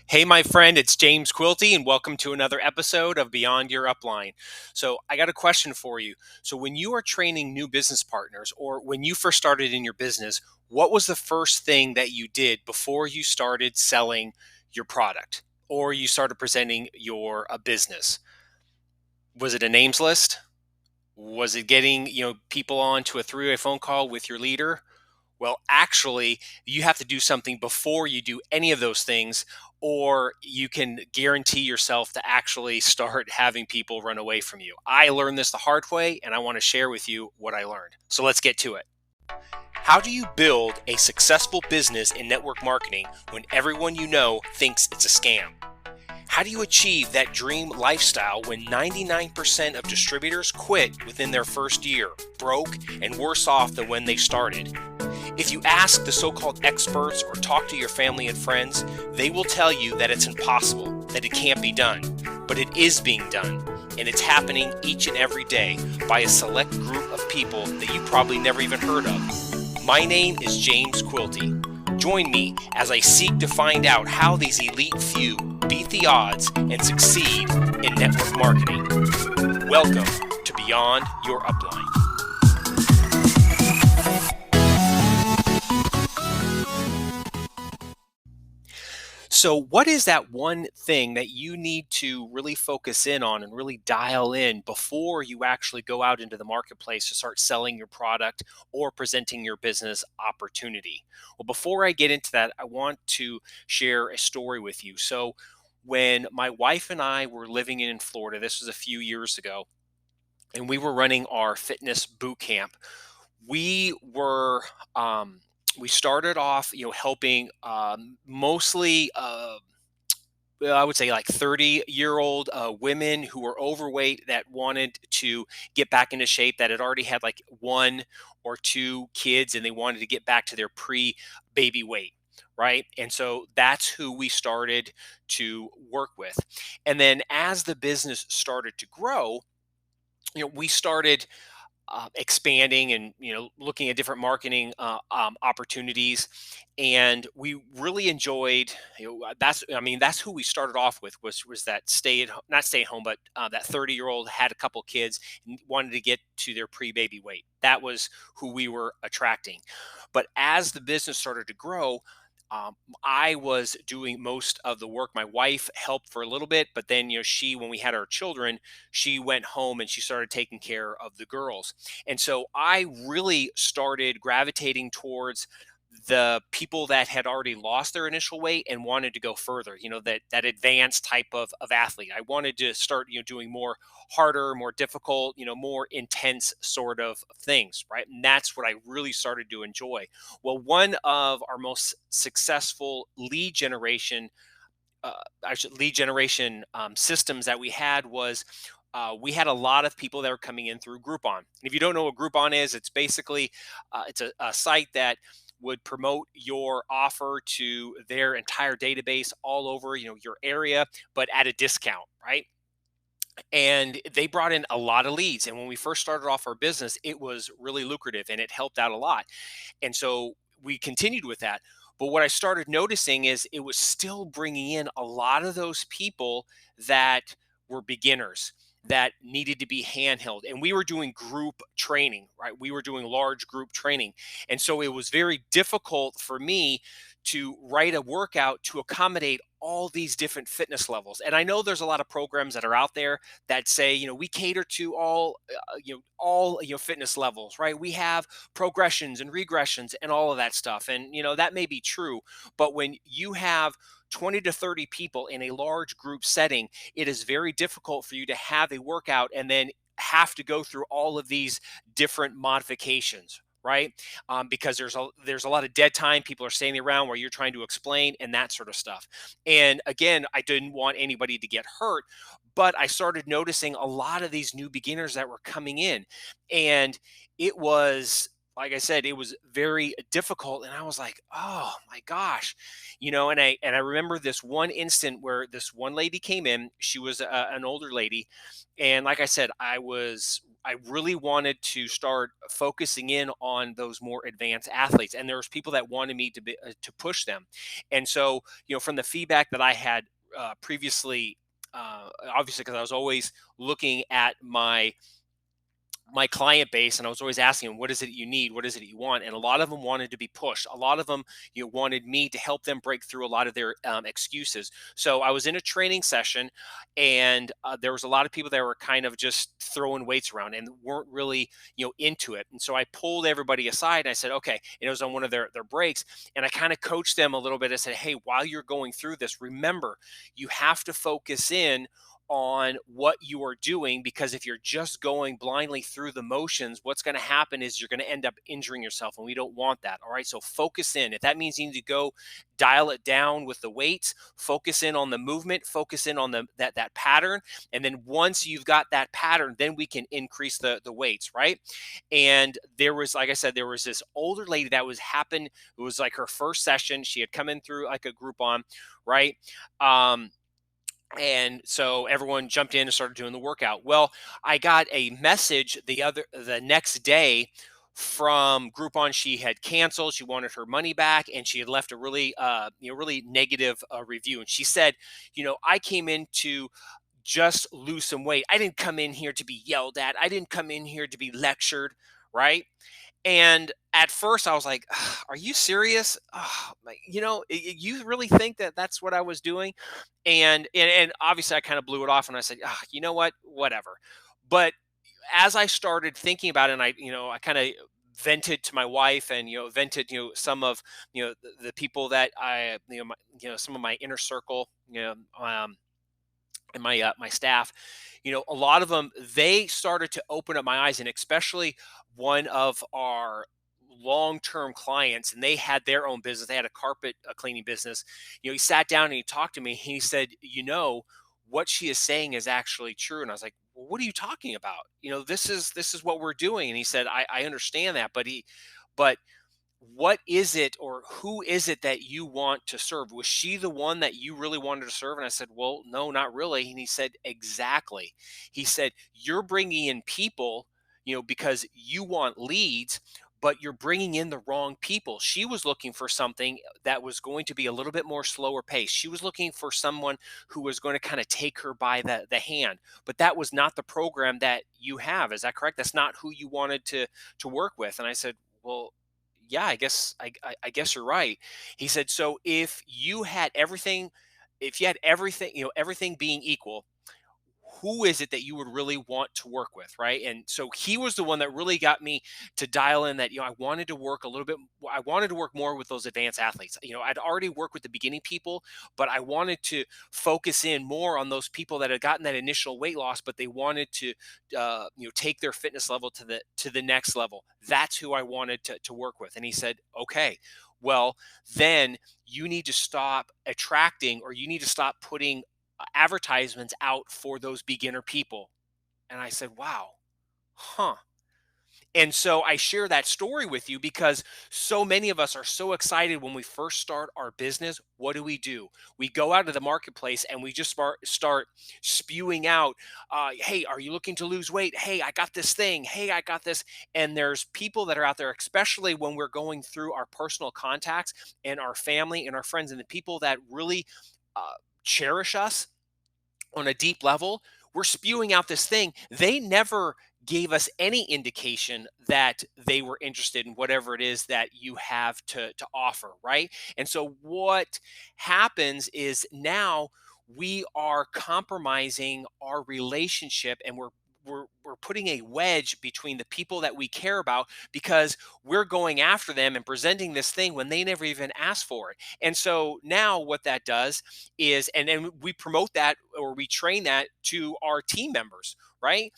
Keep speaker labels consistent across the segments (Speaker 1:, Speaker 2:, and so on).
Speaker 1: Hey, my friend, it's James Quilty, and welcome to another episode of Beyond Your Upline. So, I got a question for you. So, when you are training new business partners, or when you first started in your business, what was the first thing that you did before you started selling your product or you started presenting your business? Was it a names list? Was it getting people on to a three-way phone call with your leader? Well, actually, you have to do something before you do any of those things, or you can guarantee yourself to actually start having people run away from you. I learned this the hard way, and I want to share with you what I learned. So let's get to it. How do you build a successful business in network marketing when everyone you know thinks it's a scam? How do you achieve that dream lifestyle when 99% of distributors quit within their first year, broke and worse off than when they started? If you ask the so-called experts or talk to your family and friends, they will tell you that it's impossible, that it can't be done. But it is being done, and it's happening each and every day by a select group of people that you probably never even heard of. My name is James Quilty. Join me as I seek to find out how these elite few beat the odds and succeed in network marketing. Welcome to Beyond Your Upline. So, what is that one thing that you need to really focus in on and really dial in before you actually go out into the marketplace to start selling your product or presenting your business opportunity? Well, before I get into that, I want to share a story with you. So, when my wife and I were living in Florida, this was a few years ago, and we were running our fitness boot camp. We were we started off, helping mostly well, I would say like 30-year-old women who were overweight that wanted to get back into shape, that had already had like one or two kids, and they wanted to get back to their pre-baby weight. Right. And so that's who we started to work with. And then as the business started to grow, we started expanding and looking at different marketing opportunities, and we really enjoyed. That's who we started off with, was that not stay at home, but that 30-year-old had a couple kids and wanted to get to their pre-baby weight. That was who we were attracting. But as the business started to grow, I was doing most of the work. My wife helped for a little bit, but then, when we had our children, she went home and she started taking care of the girls. And so I really started gravitating towards the people that had already lost their initial weight and wanted to go further, that advanced type of athlete. I wanted to start, doing more harder, more difficult, more intense sort of things, right? And that's what I really started to enjoy. Well, one of our most successful lead generation systems that we had was, we had a lot of people that were coming in through Groupon. And if you don't know what Groupon is, it's basically it's a site that would promote your offer to their entire database all over, your area, but at a discount, right? And they brought in a lot of leads. And when we first started off our business, it was really lucrative and it helped out a lot. And so we continued with that. But what I started noticing is it was still bringing in a lot of those people that were beginners, that needed to be handheld. And we were doing group training, right? We were doing large group training. And so it was very difficult for me to write a workout to accommodate all these different fitness levels. And I know there's a lot of programs that are out there that say, we cater to all fitness levels, right? We have progressions and regressions and all of that stuff. And that may be true, but when you have 20 to 30 people in a large group setting, it is very difficult for you to have a workout and then have to go through all of these different modifications, right? Because there's a lot of dead time. People are standing around where you're trying to explain and that sort of stuff. And again, I didn't want anybody to get hurt, but I started noticing a lot of these new beginners that were coming in, and it was, like I said, it was very difficult. And I was like, oh my gosh, and I remember this one instant where this one lady came in. She was an older lady, and like I said, I was I really wanted to start focusing in on those more advanced athletes, and there was people that wanted me to push them. And so, from the feedback that I had previously, obviously, because I was always looking at my client base, and I was always asking them, what is it you need, what is it you want? And a lot of them wanted to be pushed. A lot of them, wanted me to help them break through a lot of their excuses. So I was in a training session, and there was a lot of people that were kind of just throwing weights around and weren't really into it. And so I pulled everybody aside and I said, okay, and it was on one of their breaks, and I kind of coached them a little bit. I said, hey, while you're going through this, remember, you have to focus in on what you are doing, because if you're just going blindly through the motions, what's going to happen is you're going to end up injuring yourself, and we don't want that. All right, so focus in. If that means you need to go dial it down with the weights, focus in on the movement, focus in on that pattern, and then once you've got that pattern, then we can increase the weights, right? And there was, like I said, there was this older lady that it was like her first session. She had come in through like a Groupon, right? And so everyone jumped in and started doing the workout. Well, I got a message the next day from Groupon. She had canceled. She wanted her money back, and she had left a really really negative review. And she said, I came in to just lose some weight. I didn't come in here to be yelled at. I didn't come in here to be lectured, right? And at first I was like, "Ugh, are you serious? You really think that that's what I was doing?" And obviously I kind of blew it off, and I said, you know what, whatever. But as I started thinking about it, and I kind of vented to my wife, and vented some of the people that some of my inner circle, and my staff, a lot of them, they started to open up my eyes. And especially one of our long-term clients, and they had their own business. They had a carpet cleaning business. He sat down and he talked to me. He said, what she is saying is actually true. And I was like, well, what are you talking about? This is what we're doing. And he said, I understand that, but what is it, or who is it that you want to serve? Was she the one that you really wanted to serve? And I said, well, no, not really. And he said, exactly. He said, you're bringing in people, because you want leads, but you're bringing in the wrong people. She was looking for something that was going to be a little bit more slower pace. She was looking for someone who was going to kind of take her by the hand, but that was not the program that you have. Is that correct? That's not who you wanted to work with. And I said, well, yeah, I guess you're right. He said, so if you had everything, everything being equal, who is it that you would really want to work with, right? And so he was the one that really got me to dial in that, I wanted to work a little bit, I wanted to work more with those advanced athletes. I'd already worked with the beginning people, but I wanted to focus in more on those people that had gotten that initial weight loss, but they wanted to take their fitness level to the next level. That's who I wanted to work with. And he said, okay, well, then you need to stop attracting, or you need to stop putting advertisements out for those beginner people. And I said, wow, huh. And so I share that story with you because so many of us are so excited when we first start our business. What do? We go out to the marketplace and we just start spewing out, hey, are you looking to lose weight? Hey, I got this thing. Hey, I got this. And there's people that are out there, especially when we're going through our personal contacts and our family and our friends and the people that really cherish us on a deep level. We're spewing out this thing. They never gave us any indication that they were interested in whatever it is that you have to offer, right? And so what happens is now we are compromising our relationship, and we're putting a wedge between the people that we care about, because we're going after them and presenting this thing when they never even asked for it. And so now what that does is, and we promote that, or we train that to our team members, right?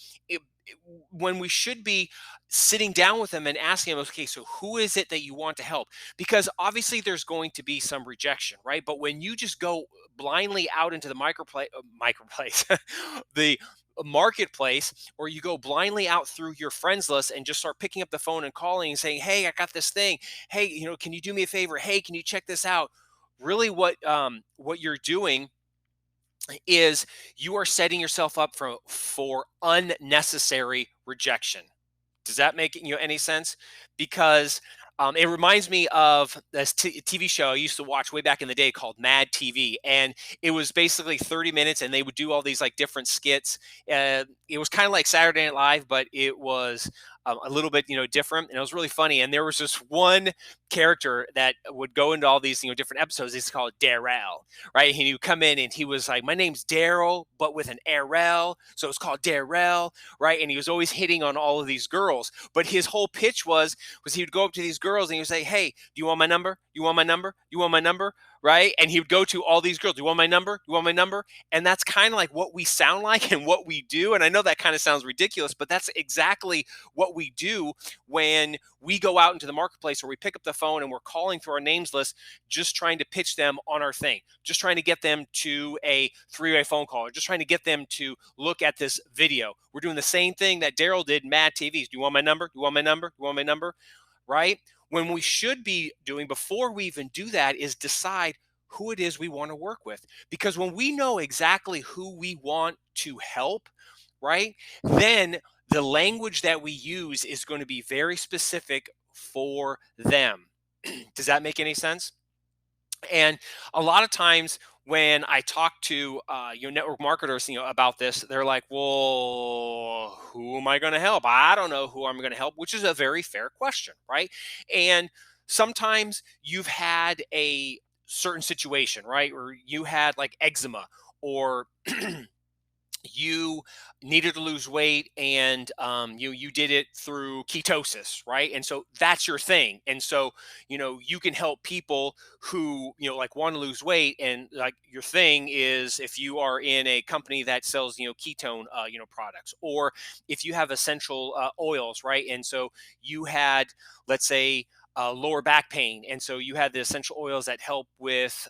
Speaker 1: When we should be sitting down with them and asking them, okay, so who is it that you want to help? Because obviously there's going to be some rejection, right? But when you just go blindly out into the microplace, the marketplace, or you go blindly out through your friends list and just start picking up the phone and calling and saying, hey, I got this thing. Hey, can you do me a favor? Hey, can you check this out? Really, what you're doing is you are setting yourself up for unnecessary rejection. Does that make any sense? Because it reminds me of this TV show I used to watch way back in the day called Mad TV, and it was basically 30 minutes, and they would do all these like different skits. It was kind of like Saturday Night Live, but it was a little bit different, and it was really funny. And there was this one character that would go into all these different episodes. He's called Darrell, right? And he would come in, and he was like, "My name's Daryl, but with an RL, so it's called Darrell." Right? And he was always hitting on all of these girls. But his whole pitch was he would go up to these girls and he would say, "Hey, do you want my number? You want my number? You want my number?" Right? And he would go to all these girls, "Do you want my number? You want my number?" And that's kind of like what we sound like and what we do. And I know that kind of sounds ridiculous, but that's exactly what we do when we go out into the marketplace or we pick up the phone and we're calling through our names list, just trying to pitch them on our thing, just trying to get them to a three-way phone call, or just trying to get them to look at this video. We're doing the same thing that Daryl did in Mad TVs. Do you want my number? Do you want my number? Do you want my number? Right? When we should be doing before we even do that is decide who it is we want to work with. Because when we know exactly who we want to help, right, then the language that we use is going to be very specific for them. Does that make any sense? And a lot of times when I talk to network marketers, about this, they're like, "Well, who am I going to help? I don't know who I'm going to help," which is a very fair question, right? And sometimes you've had a certain situation, right, or you had like eczema, or you needed to lose weight, and you did it through ketosis, right? And so that's your thing. And so you can help people who like want to lose weight, and like your thing is if you are in a company that sells ketone products, or if you have essential oils, right? And so you had, let's say, lower back pain, and so you had the essential oils that help with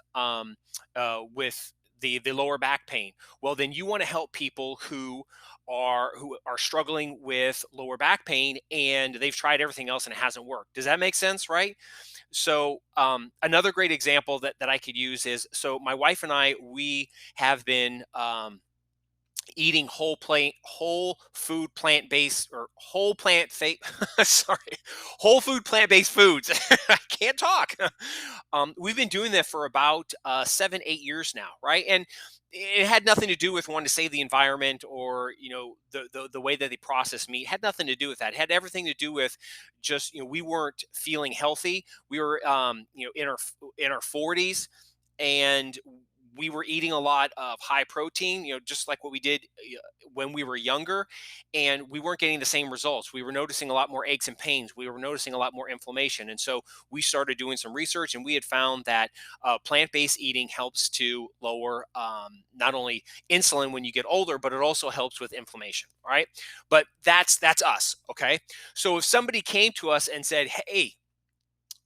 Speaker 1: the lower back pain. Well, then you want to help people who are struggling with lower back pain, and they've tried everything else and it hasn't worked. Does that make sense? Right? So another great example that I could use is, so my wife and I, we have been eating whole food plant based, or sorry, whole food plant based foods. I can't talk. We've been doing that for about 7-8 years now, right? And it had nothing to do with wanting to save the environment, or the way that they process meat. It had nothing to do with that. It had everything to do with just we weren't feeling healthy. We were in our 40s, and we were eating a lot of high protein, just like what we did when we were younger, and we weren't getting the same results. We were noticing a lot more aches and pains. We were noticing a lot more inflammation. And so we started doing some research, and we had found that plant-based eating helps to lower not only insulin when you get older, but it also helps with inflammation. All right. But that's us. Okay. So if somebody came to us and said, "Hey,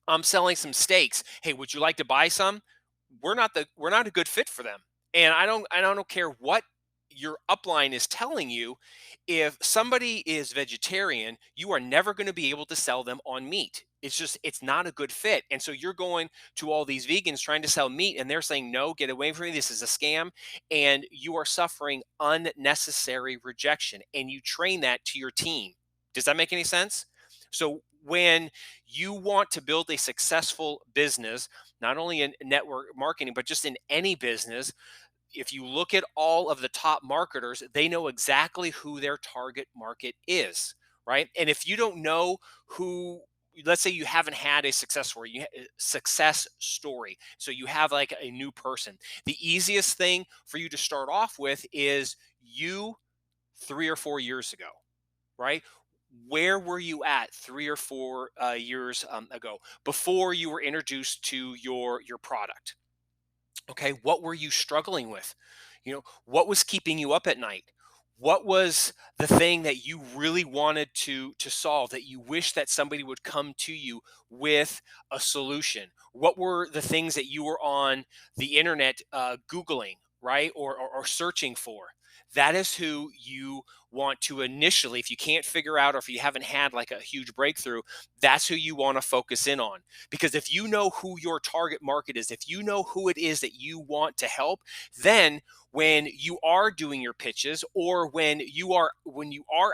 Speaker 1: I'm selling some steaks. Hey, would you like to buy some?" We're not a good fit for them. And I don't care what your upline is telling you. If somebody is vegetarian, you are never going to be able to sell them on meat. It's not a good fit. And so you're going to all these vegans trying to sell meat, and they're saying, "No, get away from me. This is a scam." And you are suffering unnecessary rejection, and you train that to your team. Does that make any sense? So when you want to build a successful business, not only in network marketing, but just in any business, if you look at all of the top marketers, they know exactly who their target market is, right? And if you don't know who, let's say you haven't had a success story, so you have like a new person, the easiest thing for you to start off with is you 3 or 4 years ago, right? Where were you at 3 or 4 years ago, before you were introduced to your product? Okay, what were you struggling with? What was keeping you up at night? What was the thing that you really wanted to solve, that you wish that somebody would come to you with a solution? What were the things that you were on the internet Googling, right, or searching for? that is who you want to initially, if you can't figure out or if you haven't had like a huge breakthrough, that's who you want to focus in on. Because if you know who your target market is, if you know who it is that you want to help, then when you are doing your pitches, or when you are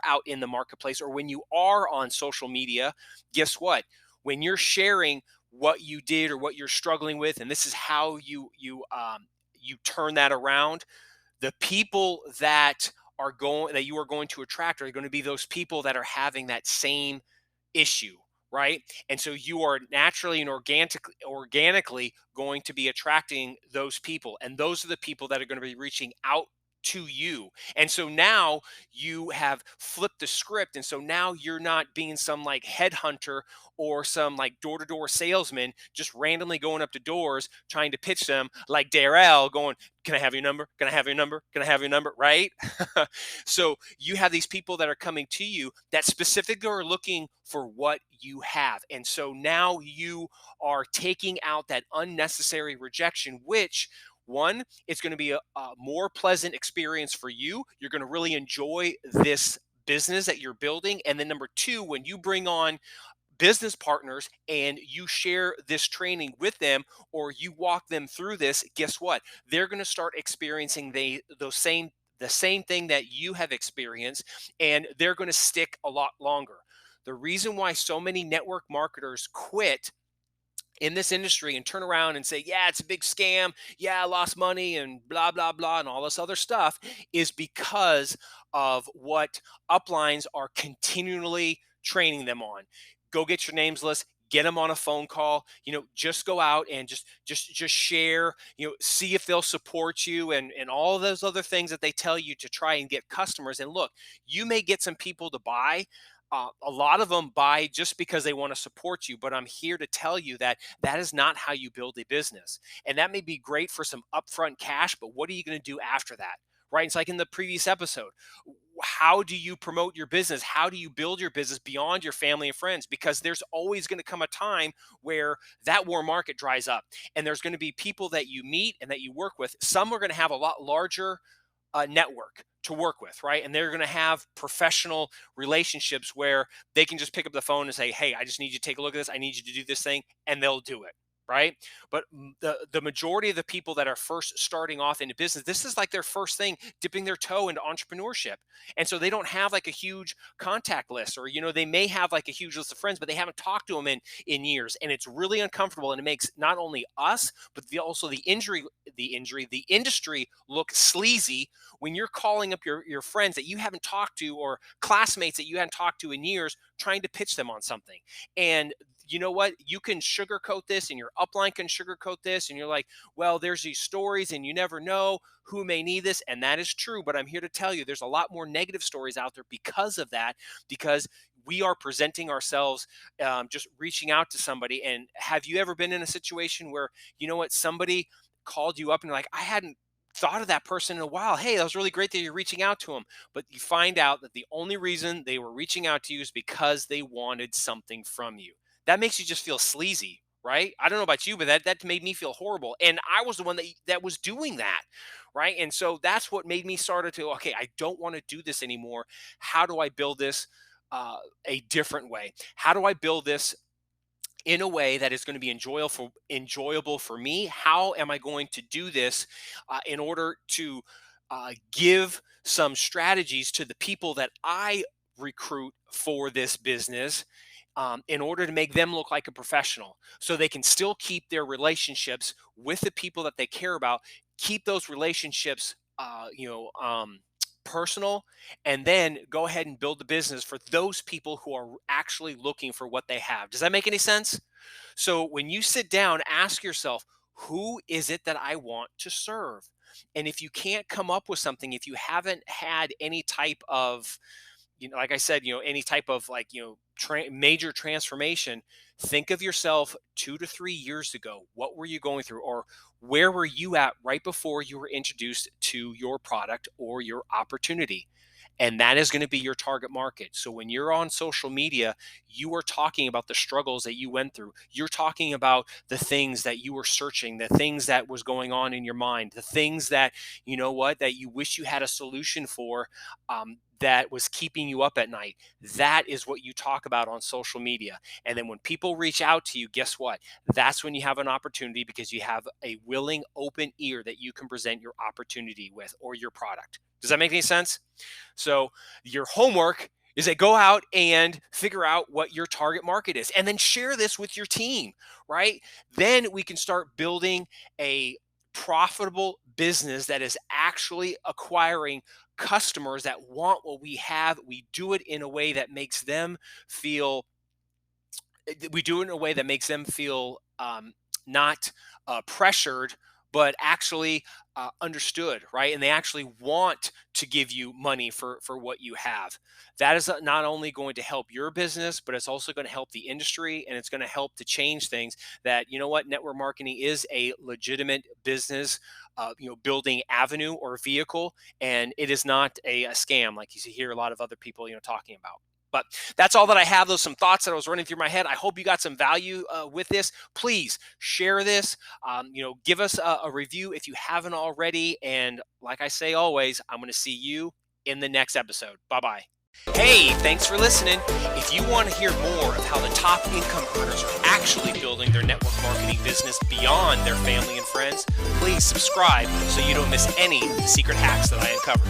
Speaker 1: out in the marketplace, or when you are on social media, guess what? When you're sharing what you did or what you're struggling with, and this is how you turn that around, the people that you are going to attract are going to be those people that are having that same issue, right? And so you are naturally and organically going to be attracting those people, and those are the people that are going to be reaching out to you. And so now you have flipped the script, and so now you're not being some like headhunter or some like door-to-door salesman just randomly going up to doors trying to pitch them like Darrell going, can I have your number? Can I have your number? Can I have your number? Right? So you have these people that are coming to you that specifically are looking for what you have. And so now you are taking out that unnecessary rejection, which one, it's going to be a more pleasant experience for you. You're going to really enjoy this business that you're building. And then number two, when you bring on business partners and you share this training with them, or you walk them through this, guess what? They're going to start experiencing the same thing that you have experienced, and they're going to stick a lot longer. The reason why so many network marketers quit in this industry and turn around and say, yeah, it's a big scam. Yeah, I lost money and blah, blah, blah, and all this other stuff is because of what uplines are continually training them on. Go get your names list. Get them on a phone call. Just go out and just share. See if they'll support you, and all those other things that they tell you to try and get customers. And look, you may get some people to buy, a lot of them buy just because they want to support you, but I'm here to tell you that that is not how you build a business. And that may be great for some upfront cash, but what are you going to do after that? Right? It's like in the previous episode. How do you promote your business? How do you build your business beyond your family and friends? Because there's always going to come a time where that warm market dries up, and there's going to be people that you meet and that you work with. Some are going to have a lot larger network to work with, right? And they're going to have professional relationships where they can just pick up the phone and say, "Hey, I just need you to take a look at this. I need you to do this thing," and they'll do it, right? But the majority of the people that are first starting off into business, this is like their first thing, dipping their toe into entrepreneurship, and so they don't have like a huge contact list, or they may have like a huge list of friends, but they haven't talked to them in years, and it's really uncomfortable, and it makes not only us but also the industry look sleazy when you're calling up your friends that you haven't talked to, or classmates that you hadn't talked to in years, trying to pitch them on something. And you know what? You can sugarcoat this, and your upline can sugarcoat this, and you're like, well, there's these stories, and you never know who may need this. And that is true. But I'm here to tell you there's a lot more negative stories out there because of that, because we are presenting ourselves, just reaching out to somebody. And have you ever been in a situation where, somebody called you up and you're like, I hadn't thought of that person in a while. Hey, that was really great that you're reaching out to them. But you find out that the only reason they were reaching out to you is because they wanted something from you. That makes you just feel sleazy, right? I don't know about you, but that made me feel horrible. And I was the one that was doing that, right? And so that's what made me started to, okay, I don't want to do this anymore. How do I build this a different way? How do I build this in a way that is going to be enjoyable for me? How am I going to do this in order to give some strategies to the people that I recruit for this business, in order to make them look like a professional, so they can still keep their relationships with the people that they care about, keep those relationships, personal, and then go ahead and build the business for those people who are actually looking for what they have. Does that make any sense? So when you sit down, ask yourself, who is it that I want to serve? And if you can't come up with something, if you haven't had any type of, like I said, any type of like, major transformation, think of yourself 2 to 3 years ago. What were you going through? Or where were you at right before you were introduced to your product or your opportunity? And that is going to be your target market. So when you're on social media, you are talking about the struggles that you went through. You're talking about the things that you were searching, the things that was going on in your mind, the things that, that you wish you had a solution for, that was keeping you up at night. That is what you talk about on social media. And then when people reach out to you, guess what? That's when you have an opportunity, because you have a willing, open ear that you can present your opportunity with, or your product. Does that make any sense? So your homework is to go out and figure out what your target market is, and then share this with your team, right? Then we can start building a profitable business that is actually acquiring customers that want what we have. We do it in a way that makes them feel not pressured, but actually understood, right? And they actually want to give you money for what you have. That is not only going to help your business, but it's also going to help the industry, and it's going to help to change things. That, network marketing is a legitimate business, building avenue or vehicle, and it is not a scam like you hear a lot of other people talking about. But that's all that I have. Those some thoughts that I was running through my head. I hope you got some value with this. Please share this. Give us a review if you haven't already. And like I say always, I'm going to see you in the next episode. Bye-bye. Hey, thanks for listening. If you want to hear more of how the top income earners are actually building their network marketing business beyond their family and friends, please subscribe so you don't miss any of the secret hacks that I uncover.